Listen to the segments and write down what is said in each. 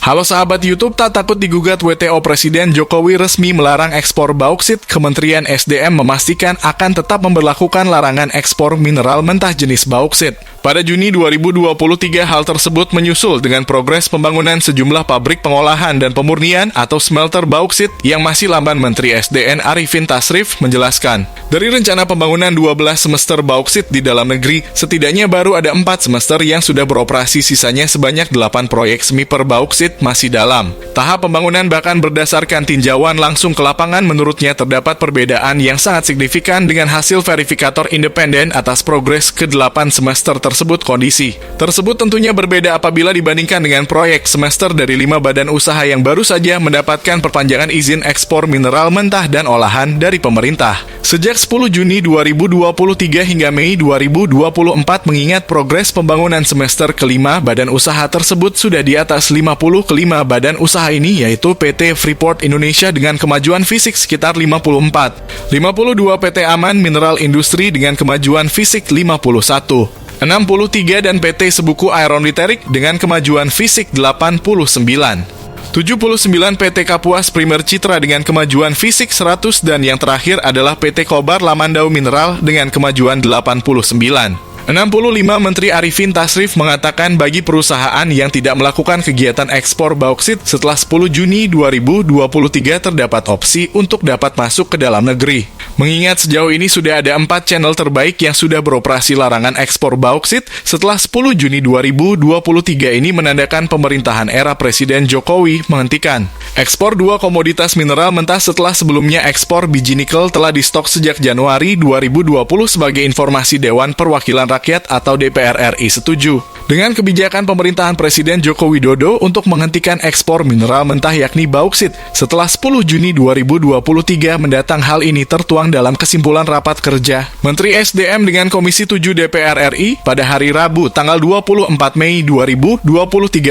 Halo sahabat YouTube, tak takut digugat WTO Presiden Jokowi resmi melarang ekspor bauksit. Kementerian SDM memastikan akan tetap memberlakukan larangan ekspor mineral mentah jenis bauksit. Pada Juni 2023, hal tersebut menyusul dengan progres pembangunan sejumlah pabrik pengolahan dan pemurnian atau smelter bauksit yang masih lamban. Menteri SDM Arifin Tasrif menjelaskan, dari rencana pembangunan 12 semester bauksit di dalam negeri, setidaknya baru ada 4 semester yang sudah beroperasi, sisanya sebanyak 8 proyek smelter bauksit masih dalam tahap pembangunan. Bahkan berdasarkan tinjauan langsung ke lapangan, menurutnya terdapat perbedaan yang sangat signifikan dengan hasil verifikator independen atas progres ke-8 semester tersebut. Kondisi tersebut tentunya berbeda apabila dibandingkan dengan proyek semester dari 5 badan usaha yang baru saja mendapatkan perpanjangan izin ekspor mineral mentah dan olahan dari pemerintah. Sejak 10 Juni 2023 hingga Mei 2024, mengingat progres pembangunan semester kelima badan usaha tersebut sudah di atas 50 kelima badan usaha ini, yaitu PT Freeport Indonesia dengan kemajuan fisik sekitar 54, 52 PT Aman Mineral Industri dengan kemajuan fisik 51, 63 dan PT Sebuku Iron Literik dengan kemajuan fisik 89. 79 PT Kapuas Primer Citra dengan kemajuan fisik 100 dan yang terakhir adalah PT Kobar Lamandau Mineral dengan kemajuan 89. 65 Menteri Arifin Tasrif mengatakan bagi perusahaan yang tidak melakukan kegiatan ekspor bauksit setelah 10 Juni 2023 terdapat opsi untuk dapat masuk ke dalam negeri. Mengingat sejauh ini sudah ada 4 channel terbaik yang sudah beroperasi larangan ekspor bauksit setelah 10 Juni 2023 ini menandakan pemerintahan era Presiden Jokowi menghentikan ekspor 2 komoditas mineral mentah setelah sebelumnya ekspor biji nikel telah di stok sejak Januari 2020 sebagai informasi Dewan Perwakilan Rakyat atau DPR RI setuju dengan kebijakan pemerintahan Presiden Joko Widodo untuk menghentikan ekspor mineral mentah yakni bauksit setelah 10 Juni 2023 mendatang. Hal ini tertuang dalam kesimpulan rapat kerja Menteri SDM dengan Komisi 7 DPR RI pada hari Rabu tanggal 24 Mei 2023.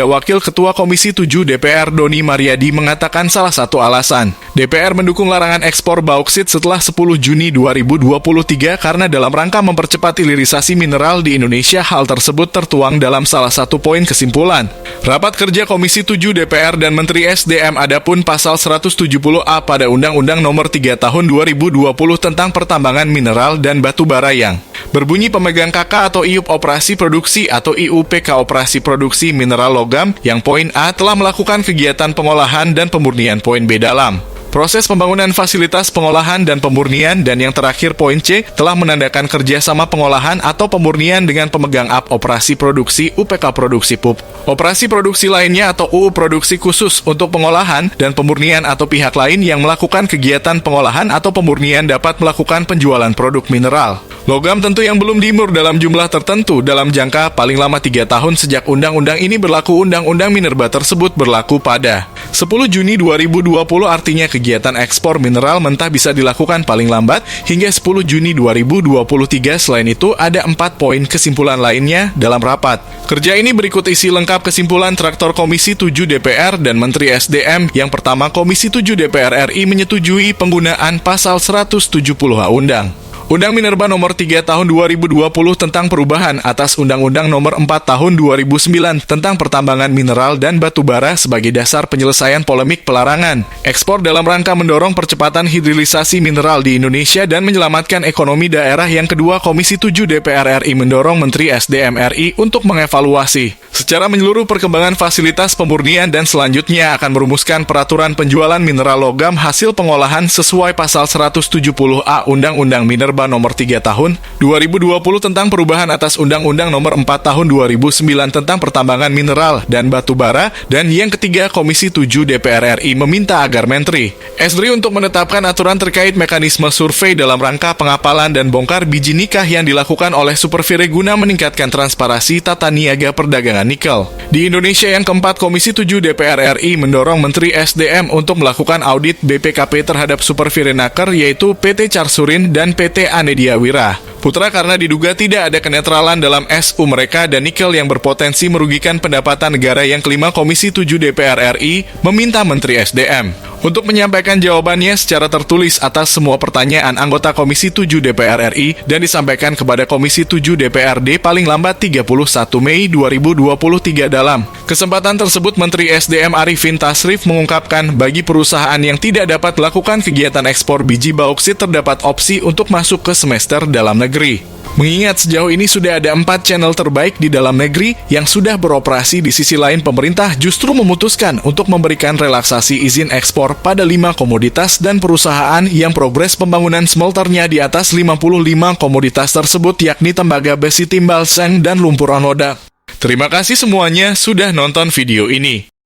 Wakil Ketua Komisi 7 DPR Doni Mariadi mengatakan salah satu alasan DPR mendukung larangan ekspor bauksit setelah 10 Juni 2023 karena dalam rangka mempercepat hilirisasi mineral di Indonesia. Hal tersebut tertuang dalam salah satu poin kesimpulan rapat kerja Komisi 7 DPR dan Menteri SDM. Adapun pasal 170A pada Undang-Undang Nomor 3 Tahun 2020 tentang pertambangan mineral dan batu bara yang berbunyi pemegang KK atau IUP operasi produksi atau IUPK operasi produksi mineral logam yang poin A telah melakukan kegiatan pengolahan dan pemurnian poin B dalam proses pembangunan fasilitas pengolahan dan pemurnian, dan yang terakhir poin C telah menandakan kerjasama pengolahan atau pemurnian dengan pemegang AP operasi produksi UPK produksi PUP. Operasi produksi lainnya atau UU produksi khusus untuk pengolahan dan pemurnian atau pihak lain yang melakukan kegiatan pengolahan atau pemurnian dapat melakukan penjualan produk mineral logam tentu yang belum dimur dalam jumlah tertentu dalam jangka paling lama 3 tahun sejak undang-undang ini berlaku. Undang-undang Minerba tersebut berlaku pada 10 Juni 2020, artinya kegiatan ekspor mineral mentah bisa dilakukan paling lambat hingga 10 Juni 2023. Selain itu, ada 4 poin kesimpulan lainnya dalam rapat kerja ini. Berikut isi lengkap kesimpulan traktor Komisi 7 DPR dan Menteri SDM. Yang pertama, Komisi 7 DPR RI menyetujui penggunaan pasal 170A Undang Minerba Nomor 3 Tahun 2020 tentang perubahan atas Undang-Undang Nomor 4 Tahun 2009 tentang pertambangan mineral dan batu bara sebagai dasar penyelesaian polemik pelarangan ekspor dalam rangka mendorong percepatan hilirisasi mineral di Indonesia dan menyelamatkan ekonomi daerah. Yang kedua, Komisi 7 DPR RI mendorong Menteri SDM RI untuk mengevaluasi secara menyeluruh perkembangan fasilitas pemurnian dan selanjutnya akan merumuskan peraturan penjualan mineral logam hasil pengolahan sesuai pasal 170A Undang-Undang Minerba Nomor 3 Tahun 2020 tentang perubahan atas Undang-Undang Nomor 4 Tahun 2009 tentang pertambangan mineral dan batu bara. Dan yang ketiga, Komisi 7 DPR RI meminta agar Menteri SDRI untuk menetapkan aturan terkait mekanisme survei dalam rangka pengapalan dan bongkar biji nikah yang dilakukan oleh Supervire guna meningkatkan transparansi tata niaga perdagangan nikel di Indonesia. Yang keempat, Komisi 7 DPR RI mendorong Menteri SDM untuk melakukan audit BPKP terhadap Supervire Naker, yaitu PT Carsurin dan PT Anedia Wira Putra, karena diduga tidak ada kenetralan dalam SU mereka dan nikel yang berpotensi merugikan pendapatan negara. Yang kelima, Komisi 7 DPR RI meminta Menteri SDM Untuk menyampaikan jawabannya secara tertulis atas semua pertanyaan anggota Komisi 7 DPR RI dan disampaikan kepada Komisi 7 DPRD paling lambat 31 Mei 2023 dalam kesempatan tersebut, Menteri SDM Arifin Tasrif mengungkapkan bagi perusahaan yang tidak dapat melakukan kegiatan ekspor biji bauksit terdapat opsi untuk masuk ke semester dalam negeri. Mengingat sejauh ini sudah ada 4 channel terbaik di dalam negeri yang sudah beroperasi, di sisi lain pemerintah justru memutuskan untuk memberikan relaksasi izin ekspor pada 5 komoditas dan perusahaan yang progres pembangunan smelternya di atas 55 komoditas tersebut, yakni tembaga besi, timbal, seng, dan lumpur anoda. Terima kasih semuanya sudah nonton video ini.